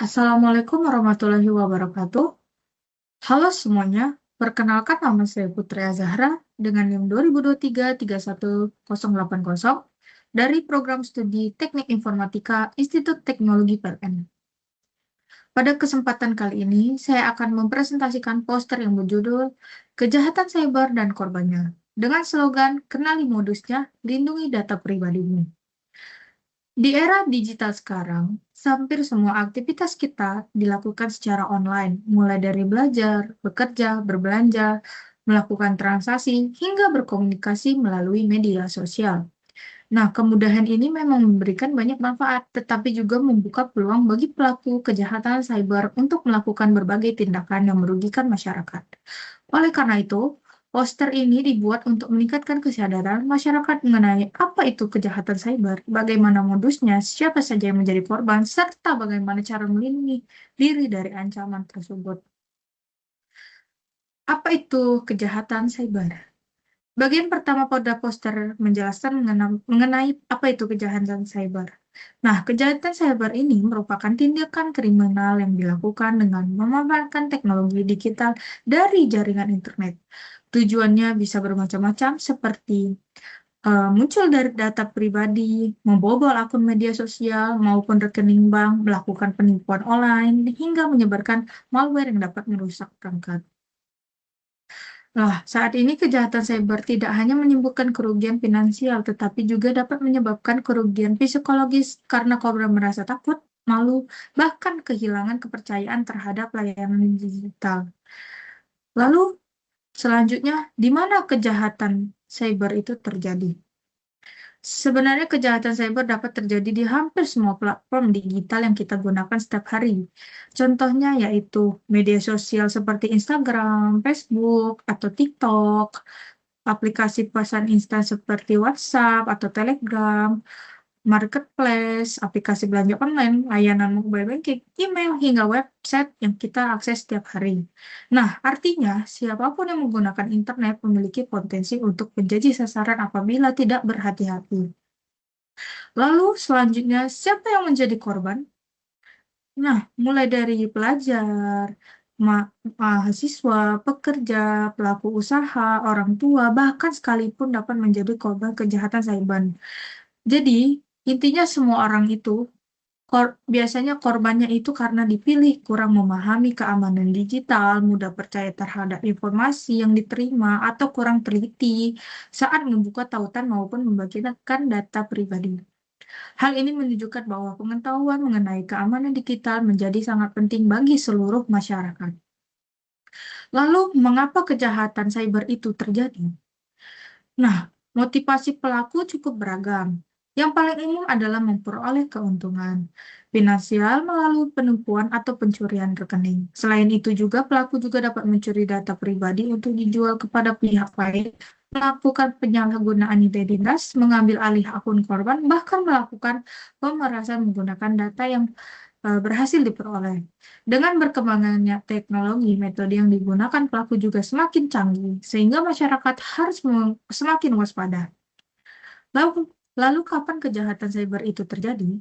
Assalamualaikum warahmatullahi wabarakatuh. Halo semuanya, perkenalkan nama saya Putri Azahra dengan NIM 2023-31080 dari Program Studi Teknik Informatika Institut Teknologi PLN. Pada kesempatan kali ini, saya akan mempresentasikan poster yang berjudul Kejahatan Cyber dan Korbannya dengan slogan Kenali Modusnya, Lindungi Data Pribadimu. Di era digital sekarang, hampir semua aktivitas kita dilakukan secara online, mulai dari belajar, bekerja, berbelanja, melakukan transaksi, hingga berkomunikasi melalui media sosial. Nah, kemudahan ini memang memberikan banyak manfaat, tetapi juga membuka peluang bagi pelaku kejahatan cyber untuk melakukan berbagai tindakan yang merugikan masyarakat. Oleh karena itu, poster ini dibuat untuk meningkatkan kesadaran masyarakat mengenai apa itu kejahatan cyber, bagaimana modusnya, siapa saja yang menjadi korban, serta bagaimana cara melindungi diri dari ancaman tersebut. Apa itu kejahatan cyber? Bagian pertama pada poster menjelaskan mengenai apa itu kejahatan cyber. Nah, kejahatan cyber ini merupakan tindakan kriminal yang dilakukan dengan memanfaatkan teknologi digital dari jaringan internet. Tujuannya bisa bermacam-macam seperti muncul dari data pribadi, membobol akun media sosial maupun rekening bank, melakukan penipuan online, hingga menyebarkan malware yang dapat merusak perangkat. Nah, saat ini kejahatan cyber tidak hanya menyebabkan kerugian finansial, tetapi juga dapat menyebabkan kerugian psikologis karena korban merasa takut, malu, bahkan kehilangan kepercayaan terhadap layanan digital. Lalu, selanjutnya, di mana kejahatan cyber itu terjadi? Sebenarnya kejahatan cyber dapat terjadi di hampir semua platform digital yang kita gunakan setiap hari. Contohnya yaitu media sosial seperti Instagram, Facebook, atau TikTok, aplikasi pesan instan seperti WhatsApp atau Telegram, marketplace, aplikasi belanja online, layanan mobile banking, email, hingga website yang kita akses setiap hari. Nah, artinya siapapun yang menggunakan internet memiliki potensi untuk menjadi sasaran apabila tidak berhati-hati. Lalu selanjutnya, siapa yang menjadi korban? Nah, mulai dari pelajar, mahasiswa, pekerja, pelaku usaha, orang tua, bahkan sekalipun dapat menjadi korban kejahatan cyber. Jadi, intinya semua orang itu biasanya korbannya itu karena dipilih kurang memahami keamanan digital, mudah percaya terhadap informasi yang diterima, atau kurang teliti saat membuka tautan maupun membagikan data pribadi. Hal ini menunjukkan bahwa pengetahuan mengenai keamanan digital menjadi sangat penting bagi seluruh masyarakat. Lalu, mengapa kejahatan cyber itu terjadi? Nah, motivasi pelaku cukup beragam. Yang paling umum adalah memperoleh keuntungan finansial melalui penipuan atau pencurian rekening. Selain itu juga pelaku juga dapat mencuri data pribadi untuk dijual kepada pihak lain, melakukan penyalahgunaan identitas, mengambil alih akun korban, bahkan melakukan pemerasan menggunakan data yang berhasil diperoleh. Dengan berkembangnya teknologi, metode yang digunakan pelaku juga semakin canggih, sehingga masyarakat harus semakin waspada. Lalu, lalu kapan kejahatan cyber itu terjadi?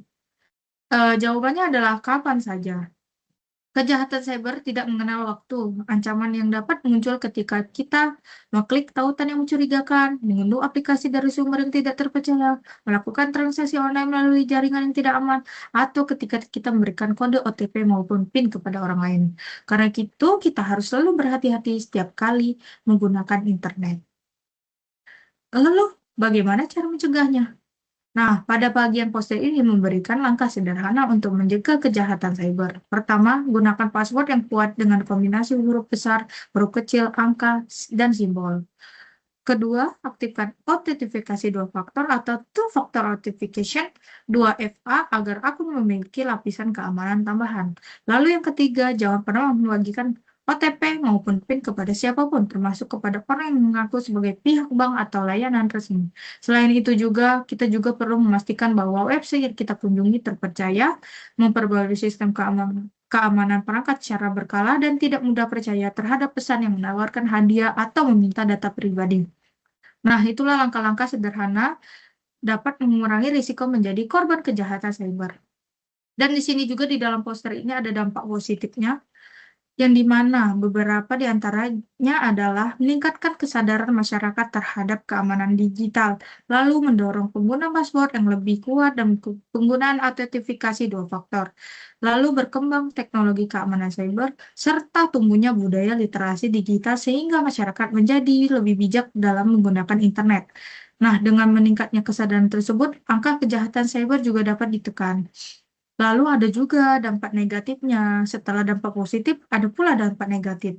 Jawabannya adalah kapan saja. Kejahatan cyber tidak mengenal waktu. Ancaman yang dapat muncul ketika kita mengklik tautan yang mencurigakan, mengunduh aplikasi dari sumber yang tidak terpercaya, melakukan transaksi online melalui jaringan yang tidak aman, atau ketika kita memberikan kode OTP maupun PIN kepada orang lain. Karena itu, kita harus selalu berhati-hati setiap kali menggunakan internet. Lalu, bagaimana cara mencegahnya? Nah, pada bagian poster ini memberikan langkah sederhana untuk mencegah kejahatan cyber. Pertama, gunakan password yang kuat dengan kombinasi huruf besar, huruf kecil, angka, dan simbol. Kedua, aktifkan autentifikasi dua faktor atau two-factor authentication 2FA agar akun memiliki lapisan keamanan tambahan. Lalu yang ketiga, jangan pernah membagikan OTP maupun PIN kepada siapapun, termasuk kepada orang yang mengaku sebagai pihak bank atau layanan resmi. Selain itu juga, kita juga perlu memastikan bahwa website yang kita kunjungi terpercaya, memperbarui sistem keamanan perangkat secara berkala, dan tidak mudah percaya terhadap pesan yang menawarkan hadiah atau meminta data pribadi. Nah, itulah langkah-langkah sederhana dapat mengurangi risiko menjadi korban kejahatan cyber. Dan di sini juga di dalam poster ini ada dampak positifnya, yang dimana beberapa di antaranya adalah meningkatkan kesadaran masyarakat terhadap keamanan digital, lalu mendorong pengguna password yang lebih kuat dan penggunaan autentifikasi dua faktor, lalu berkembang teknologi keamanan cyber, serta tumbuhnya budaya literasi digital sehingga masyarakat menjadi lebih bijak dalam menggunakan internet. Nah, dengan meningkatnya kesadaran tersebut, angka kejahatan cyber juga dapat ditekan. Lalu ada juga dampak negatifnya. Setelah dampak positif, ada pula dampak negatif.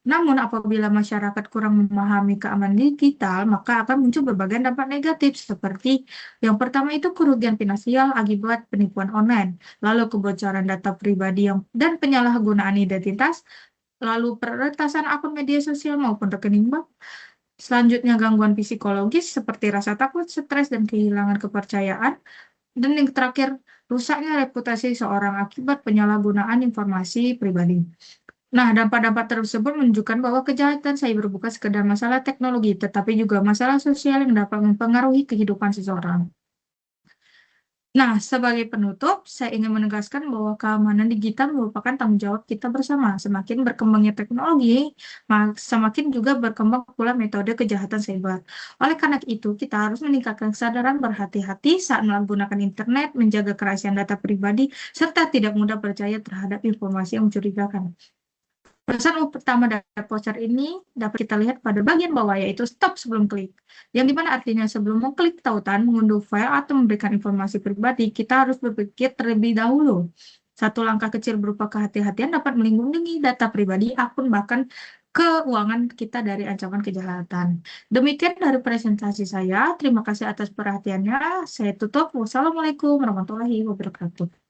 Namun, apabila masyarakat kurang memahami keamanan digital, maka akan muncul berbagai dampak negatif, seperti yang pertama itu kerugian finansial akibat penipuan online, lalu kebocoran data pribadi dan penyalahgunaan identitas, lalu peretasan akun media sosial maupun rekening bank. Selanjutnya, gangguan psikologis seperti rasa takut, stres, dan kehilangan kepercayaan. Dan yang terakhir, rusaknya reputasi seorang akibat penyalahgunaan informasi pribadi. Nah, dampak-dampak tersebut menunjukkan bahwa kejahatan cyber bukan sekedar masalah teknologi, tetapi juga masalah sosial yang dapat mempengaruhi kehidupan seseorang. Nah, sebagai penutup, saya ingin menegaskan bahwa keamanan digital merupakan tanggung jawab kita bersama. Semakin berkembangnya teknologi, semakin juga berkembang pula metode kejahatan cyber. Oleh karena itu, kita harus meningkatkan kesadaran berhati-hati saat menggunakan internet, menjaga kerahasiaan data pribadi, serta tidak mudah percaya terhadap informasi yang mencurigakan. Pesan pertama dari poster ini dapat kita lihat pada bagian bawah, yaitu stop sebelum klik. Yang dimana artinya sebelum mengklik tautan, mengunduh file, atau memberikan informasi pribadi, kita harus berpikir terlebih dahulu. Satu langkah kecil berupa kehati-hatian dapat melindungi data pribadi, akun, bahkan keuangan kita dari ancaman kejahatan. Demikian dari presentasi saya. Terima kasih atas perhatiannya. Saya tutup. Wassalamualaikum warahmatullahi wabarakatuh.